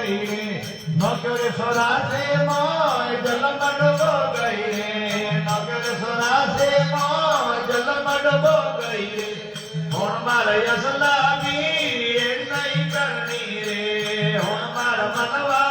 गई रे नौकर सोरा से मोय जलम डुबो गई रे नौकर सोरा से मोय जलम डुबो गई रे हुण मारे असलामी एड नहीं करनी रे हुण मारा मनवा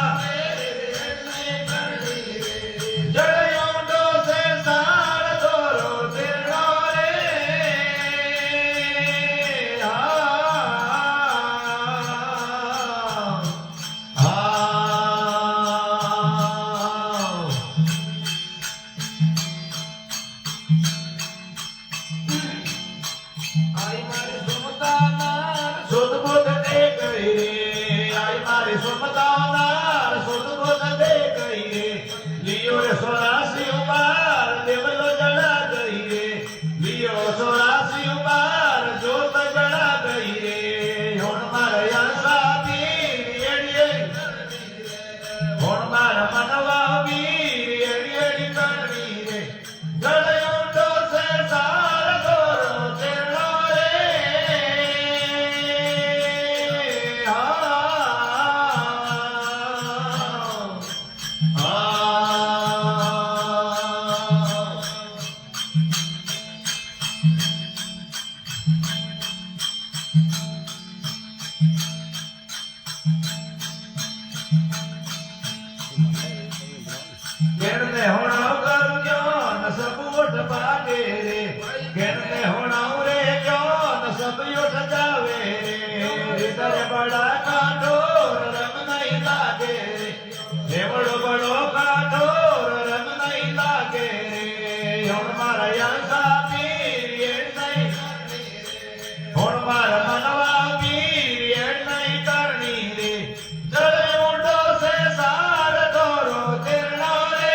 बड़ा काठोर रंग नहीं लागे रे बड़ो बड़ो काठोर रंग नहीं लागे रे हुण मारा यांसा पीर एड नहीं हुण मारा मनवा पीर एड नहीं करनी रे जड़े ऊंडो से सार तोरो तेरनो रे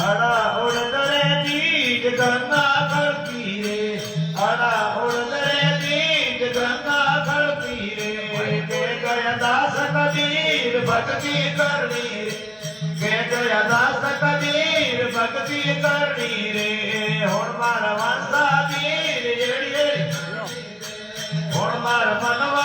अड़ा उड़द रे बीज गंगा करती रे अड़ा उड़द रे बीज गंगा करती रे के गया दास कबीर भक्ति करनी रे के गया दास कबीर भक्ति करनी रे हुण मारा वंसा पीर एड़ी एड़ी हुण मारा मनवा